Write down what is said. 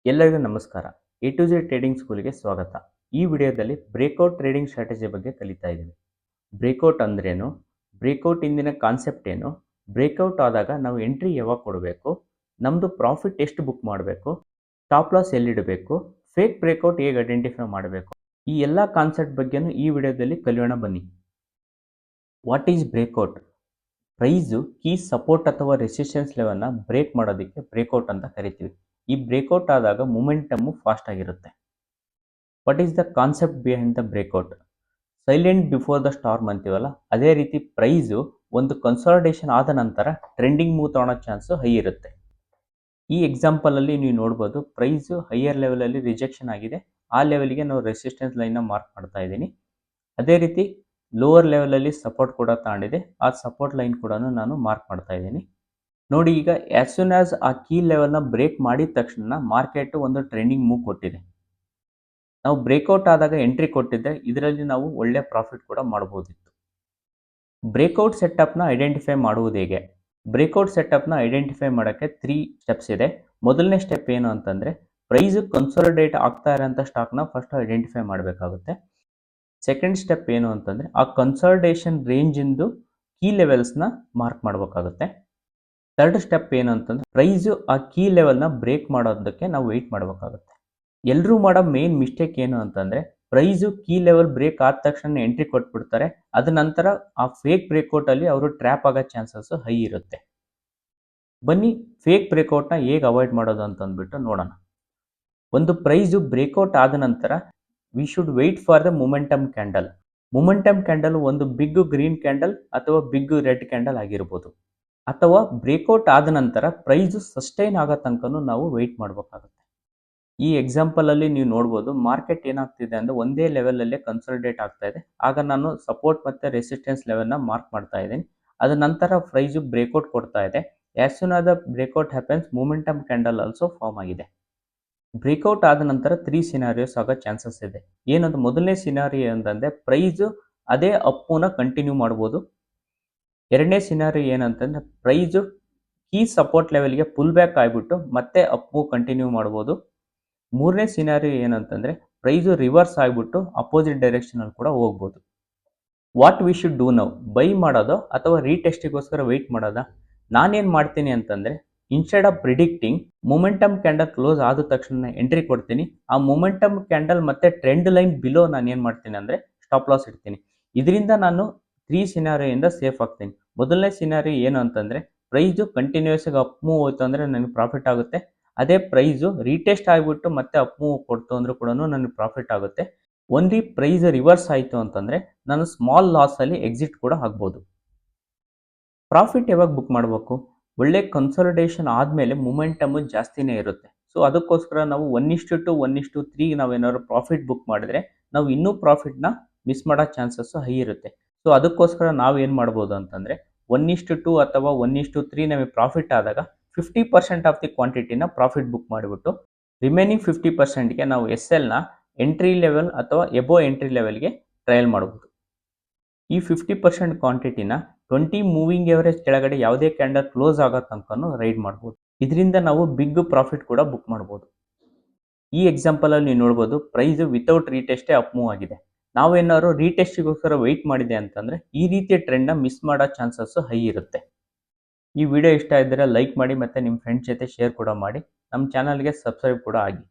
ಎಲ್ಲರಿಗೂ ನಮಸ್ಕಾರ. A to Z trading ಸ್ಕೂಲ್ಗೆ ಸ್ವಾಗತ. ಈ ವಿಡಿಯೋದಲ್ಲಿ ಬ್ರೇಕ್ಔಟ್ ಟ್ರೇಡಿಂಗ್ ಸ್ಟ್ರಾಟಜಿ ಬಗ್ಗೆ ಕಲಿತಾ ಇದ್ದೀವಿ. ಬ್ರೇಕ್ಔಟ್ ಅಂದ್ರೇನು, ಬ್ರೇಕ್ಔಟ್ ಇಂದಿನ ಕಾನ್ಸೆಪ್ಟ್ ಏನು, ಬ್ರೇಕ್ಔಟ್ ಆದಾಗ ನಾವು ಎಂಟ್ರಿ ಯಾವಾಗ ಕೊಡಬೇಕು, ನಮ್ಮದು ಪ್ರಾಫಿಟ್ ಎಷ್ಟು ಬುಕ್ ಮಾಡಬೇಕು, ಸ್ಟಾಪ್ ಲಾಸ್ ಎಲ್ಲಿಡಬೇಕು, ಫೇಕ್ ಬ್ರೇಕ್ಔಟ್ ಹೇಗೆ ಐಡೆಂಟಿಫೈ ಮಾಡಬೇಕು, ಈ ಎಲ್ಲ ಕಾನ್ಸೆಪ್ಟ್ ಬಗ್ಗೆನೂ ಈ ವಿಡಿಯೋದಲ್ಲಿ ಕಲಿಯೋಣ ಬನ್ನಿ. What is breakout? Price key support ಅಥವಾ ರೆಸಿಸ್ಟೆನ್ಸ್ ಲೆವೆಲ್ನ ಬ್ರೇಕ್ ಮಾಡೋದಕ್ಕೆ ಬ್ರೇಕ್ಔಟ್ ಅಂತ ಕರಿತೀವಿ. ಈ ಬ್ರೇಕ್ಔಟ್ ಆದಾಗ ಮೊಮೆಂಟಮ್ಮು ಫಾಸ್ಟ್ ಆಗಿರುತ್ತೆ. What is the concept behind the breakout? Silent before the storm ಅಂತೀವಲ್ಲ, ಅದೇ ರೀತಿ ಪ್ರೈಸು ಒಂದು ಕನ್ಸಾಲಿಡೇಷನ್ ಆದ ನಂತರ ಟ್ರೆಂಡಿಂಗ್ ಮೂವ್ ತಗೊಳ್ಳೋ ಚಾನ್ಸು ಹೈ ಇರುತ್ತೆ. ಈ ಎಕ್ಸಾಂಪಲಲ್ಲಿ ನೀವು ನೋಡ್ಬೋದು, ಪ್ರೈಸು ಹೈಯರ್ ಲೆವೆಲಲ್ಲಿ ರಿಜೆಕ್ಷನ್ ಆಗಿದೆ, ಆ ಲೆವೆಲ್ಗೆ ನಾವು ರೆಸಿಸ್ಟೆನ್ಸ್ ಲೈನ್ನ ಮಾರ್ಕ್ ಮಾಡ್ತಾ ಇದ್ದೀನಿ. ಅದೇ ರೀತಿ ಲೋವರ್ ಲೆವೆಲಲ್ಲಿ ಸಪೋರ್ಟ್ ಕೂಡ ತಗೊಂಡಿದೆ, ಆ ಸಪೋರ್ಟ್ ಲೈನ್ ಕೂಡ ನಾನು ಮಾರ್ಕ್ ಮಾಡ್ತಾ ಇದ್ದೀನಿ. ನೋಡಿ, ಈಗ ಆಸ್ ಸೂನ್ ಆಸ್ ಆ ಕೀ ಲೆವೆಲ್ನ ಬ್ರೇಕ್ ಮಾಡಿದ ತಕ್ಷಣ ಮಾರ್ಕೆಟ್ ಒಂದು ಟ್ರೆಂಡಿಂಗ್ ಮೂವ್ ಕೊಟ್ಟಿದೆ. ನಾವು ಬ್ರೇಕ್ಔಟ್ ಆದಾಗ ಎಂಟ್ರಿ ಕೊಟ್ಟಿದ್ದೆ, ಇದರಲ್ಲಿ ನಾವು ಒಳ್ಳೆ ಪ್ರಾಫಿಟ್ ಕೂಡ ಮಾಡ್ಬೋದಿತ್ತು. ಬ್ರೇಕ್ಔಟ್ ಸೆಟಪ್ನ ಐಡೆಂಟಿಫೈ ಮಾಡುವುದು ಹೇಗೆ? ಬ್ರೇಕ್ಔಟ್ ಸೆಟಪ್ನ ಐಡೆಂಟಿಫೈ ಮಾಡೋಕ್ಕೆ 3 ಸ್ಟೆಪ್ಸ್ ಇದೆ. ಮೊದಲನೇ ಸ್ಟೆಪ್ ಏನು ಅಂತಂದರೆ, ಪ್ರೈಸು ಕನ್ಸಾಲಿಡೇಟ್ ಆಗ್ತಾ ಇರೋಂಥ ಸ್ಟಾಕ್ನ ಫಸ್ಟ್ ಐಡೆಂಟಿಫೈ ಮಾಡಬೇಕಾಗುತ್ತೆ. ಸೆಕೆಂಡ್ ಸ್ಟೆಪ್ ಏನು ಅಂತಂದರೆ, ಆ ಕನ್ಸಾಲಿಡೇಷನ್ ರೇಂಜಿಂದು ಕೀ ಲೆವೆಲ್ಸ್ನ ಮಾರ್ಕ್ ಮಾಡಬೇಕಾಗುತ್ತೆ. ಥರ್ಡ್ ಸ್ಟೆಪ್ ಏನು ಅಂತಂದರೆ, ಪ್ರೈಸು ಆ ಕೀ ಲೆವೆಲ್ನ ಬ್ರೇಕ್ ಮಾಡೋದಕ್ಕೆ ನಾವು ವೆಯ್ಟ್ ಮಾಡಬೇಕಾಗುತ್ತೆ. ಎಲ್ಲರೂ ಮಾಡೋ ಮೇನ್ ಮಿಸ್ಟೇಕ್ ಏನು ಅಂತಂದರೆ, ಪ್ರೈಸು ಕೀ ಲೆವೆಲ್ ಬ್ರೇಕ್ ಆದ ತಕ್ಷಣ ಎಂಟ್ರಿ ಕೊಟ್ಬಿಡ್ತಾರೆ, ಅದ ನಂತರ ಆ ಫೇಕ್ ಬ್ರೇಕ್ಔಟಲ್ಲಿ ಅವರು ಟ್ರ್ಯಾಪ್ ಆಗೋ ಚಾನ್ಸಸ್ ಹೈ ಇರುತ್ತೆ. ಬನ್ನಿ, ಫೇಕ್ ಬ್ರೇಕ್ಔಟ್ನ ಹೇಗೆ ಅವಾಯ್ಡ್ ಮಾಡೋದು ಅಂತಂದ್ಬಿಟ್ಟು ನೋಡೋಣ. ಒಂದು ಪ್ರೈಸು ಬ್ರೇಕ್ಔಟ್ ಆದ ನಂತರ we should wait for the momentum candle. Momentum candle ಒಂದು ಬಿಗ್ ಗ್ರೀನ್ ಕ್ಯಾಂಡಲ್ ಅಥವಾ ಬಿಗ್ ರೆಡ್ ಕ್ಯಾಂಡಲ್ ಆಗಿರ್ಬೋದು, ಅಥವಾ ಬ್ರೇಕ್ಔಟ್ ಆದ ನಂತರ ಪ್ರೈಸು ಸಸ್ಟೈನ್ ಆಗೋ ತನಕನೂ ನಾವು ವೆಯ್ಟ್ ಮಾಡಬೇಕಾಗುತ್ತೆ. ಈ ಎಕ್ಸಾಂಪಲಲ್ಲಿ ನೀವು ನೋಡ್ಬೋದು, ಮಾರ್ಕೆಟ್ ಏನಾಗ್ತಿದೆ ಅಂದರೆ ಒಂದೇ ಲೆವೆಲಲ್ಲೇ ಕನ್ಸಾಲಿಡೇಟ್ ಆಗ್ತಾ ಇದೆ. ಆಗ ನಾನು ಸಪೋರ್ಟ್ ಮತ್ತು ರೆಸಿಸ್ಟೆನ್ಸ್ ಲೆವೆಲ್ನ ಮಾರ್ಕ್ ಮಾಡ್ತಾ ಇದ್ದೀನಿ. ಅದ ನಂತರ ಪ್ರೈಸು ಬ್ರೇಕ್ಔಟ್ ಕೊಡ್ತಾ ಇದೆ. As soon as the breakout happens, momentum candle also form ಆಗಿದೆ. ಬ್ರೇಕ್ಔಟ್ ಆದ ನಂತರ 3 ಸಿನಾರಿಯೋಸ್ ಆಗೋ ಚಾನ್ಸಸ್ ಇದೆ. ಏನಂತ ಮೊದಲನೇ ಸಿನಾರಿಯೋ ಅಂತಂದರೆ, ಪ್ರೈಸು ಅದೇ ಅಪ್ಪುನ ಕಂಟಿನ್ಯೂ ಮಾಡ್ಬೋದು. ಎರಡನೇ ಸಿನಾರಿಯೋ ಏನಂತಂದರೆ, ಪ್ರೈಸು ಕೀ ಸಪೋರ್ಟ್ ಲೆವೆಲ್ಗೆ ಪುಲ್ ಬ್ಯಾಕ್ ಆಗಿಬಿಟ್ಟು ಮತ್ತೆ ಅಪ್ ಮೂವ್ ಕಂಟಿನ್ಯೂ ಮಾಡ್ಬೋದು. ಮೂರನೇ ಸಿನಾರಿಯೋ ಏನಂತಂದರೆ, ಪ್ರೈಸು ರಿವರ್ಸ್ ಆಗಿಬಿಟ್ಟು ಅಪೋಸಿಟ್ ಡೈರೆಕ್ಷನಲ್ಲಿ ಕೂಡ ಹೋಗ್ಬೋದು. What we should do now? By ಮಾಡೋದು ಅಥವಾ ರೀಟೆಸ್ಟಿಗೋಸ್ಕರ ವೆಯ್ಟ್ ಮಾಡೋದಾ? ನಾನೇನು ಮಾಡ್ತೀನಿ ಅಂತಂದರೆ, instead of predicting, momentum candle close ಆದ ತಕ್ಷಣ ಎಂಟ್ರಿ ಕೊಡ್ತೀನಿ. ಆ ಮೊಮೆಂಟಮ್ ಕ್ಯಾಂಡಲ್ ಮತ್ತು ಟ್ರೆಂಡ್ ಲೈನ್ ಬಿಲೋ ನಾನು ಏನು ಮಾಡ್ತೀನಿ ಅಂದರೆ ಸ್ಟಾಪ್ ಲಾಸ್ ಇಡ್ತೀನಿ. ಇದರಿಂದ ನಾನು 3 ಸಿನಾರಿಯೋಯಿಂದ ಸೇಫ್ ಆಗ್ತೀನಿ. ಮೊದಲನೇ ಸಿನಾರಿಯೋ ಏನು ಅಂತಂದರೆ, ಪ್ರೈಸು ಕಂಟಿನ್ಯೂಸ್ ಆಗಿ ಅಪ್ ಮೂವ್ ಹೋಯ್ತು ಅಂದರೆ ನನಗೆ ಪ್ರಾಫಿಟ್ ಆಗುತ್ತೆ. ಅದೇ ಪ್ರೈಸು ರೀಟೆಸ್ಟ್ ಆಗಿಬಿಟ್ಟು ಮತ್ತೆ ಅಪ್ ಮೂವ್ ಕೊಡ್ತು ಅಂದರೂ ಕೂಡ ನನಗೆ ಪ್ರಾಫಿಟ್ ಆಗುತ್ತೆ. ಓನ್ಲಿ ಪ್ರೈಸ್ ರಿವರ್ಸ್ ಆಯಿತು ಅಂತಂದರೆ ನಾನು ಸ್ಮಾಲ್ ಲಾಸಲ್ಲಿ ಎಕ್ಸಿಟ್ ಕೂಡ ಆಗ್ಬೋದು. ಪ್ರಾಫಿಟ್ ಯಾವಾಗ ಬುಕ್ ಮಾಡಬೇಕು? ಒಳ್ಳೆ ಕನ್ಸಾಲಿಡೇಷನ್ ಆದಮೇಲೆ ಮೊಮೆಂಟಮು ಜಾಸ್ತಿನೇ ಇರುತ್ತೆ. ಸೊ ಅದಕ್ಕೋಸ್ಕರ ನಾವು 1:2 1:3 ನಾವೇನಾದ್ರು ಪ್ರಾಫಿಟ್ ಬುಕ್ ಮಾಡಿದ್ರೆ ನಾವು ಇನ್ನೂ ಪ್ರಾಫಿಟ್ನ ಮಿಸ್ ಮಾಡೋ ಚಾನ್ಸಸ್ಸು ಹೈ ಇರುತ್ತೆ. ಸೊ ಅದಕ್ಕೋಸ್ಕರ ನಾವು ಏನು ಮಾಡ್ಬೋದು ಅಂತಂದರೆ, 1:2 ಅಥವಾ 1:3 ನಮಗೆ ಪ್ರಾಫಿಟ್ ಆದಾಗ 50% ಆಫ್ ದಿ ಕ್ವಾಂಟಿಟಿನ ಪ್ರಾಫಿಟ್ ಬುಕ್ ಮಾಡಿಬಿಟ್ಟು ರಿಮೈನಿಂಗ್ 50%ಗೆ ನಾವು SLನ ಎಂಟ್ರಿ ಲೆವೆಲ್ ಅಥವಾ ಎಬೋ ಎಂಟ್ರಿ ಲೆವೆಲ್ಗೆ ಟ್ರಯಲ್ ಮಾಡ್ಬೋದು. ಈ 50% ಕ್ವಾಂಟಿಟಿನ 20 ಮೂವಿಂಗ್ ಎವರೇಜ್ ಕೆಳಗಡೆ ಯಾವುದೇ ಕ್ಯಾಂಡಲ್ ಕ್ಲೋಸ್ ಆಗೋ ತನಕನೂ ರೈಡ್ ಮಾಡ್ಬೋದು. ಇದರಿಂದ ನಾವು ಬಿಗ್ ಪ್ರಾಫಿಟ್ ಕೂಡ ಬುಕ್ ಮಾಡ್ಬೋದು. ಈ ಎಕ್ಸಾಂಪಲಲ್ಲಿ ನೀವು ನೋಡ್ಬೋದು, ಪ್ರೈಸು ವಿತೌಟ್ ರೀಟೆಸ್ಟೇ ಅಪ್ ಮೂವ್ ಆಗಿದೆ. ನಾವೇನಾದ್ರು ರೀಟೆಸ್ಟಿಗೋಸ್ಕರ ವೆಯ್ಟ್ ಮಾಡಿದೆ ಅಂತಂದರೆ ಈ ರೀತಿಯ ಟ್ರೆಂಡ್ನ ಮಿಸ್ ಮಾಡೋ ಚಾನ್ಸಸ್ಸು ಹೈ ಇರುತ್ತೆ. ಈ ವಿಡಿಯೋ ಇಷ್ಟ ಇದ್ದರೆ ಲೈಕ್ ಮಾಡಿ ಮತ್ತು ನಿಮ್ಮ ಫ್ರೆಂಡ್ಸ್ ಜೊತೆ ಶೇರ್ ಕೂಡ ಮಾಡಿ. ನಮ್ಮ ಚಾನಲ್ಗೆ ಸಬ್ಸ್ಕ್ರೈಬ್ ಕೂಡ ಆಗಿ.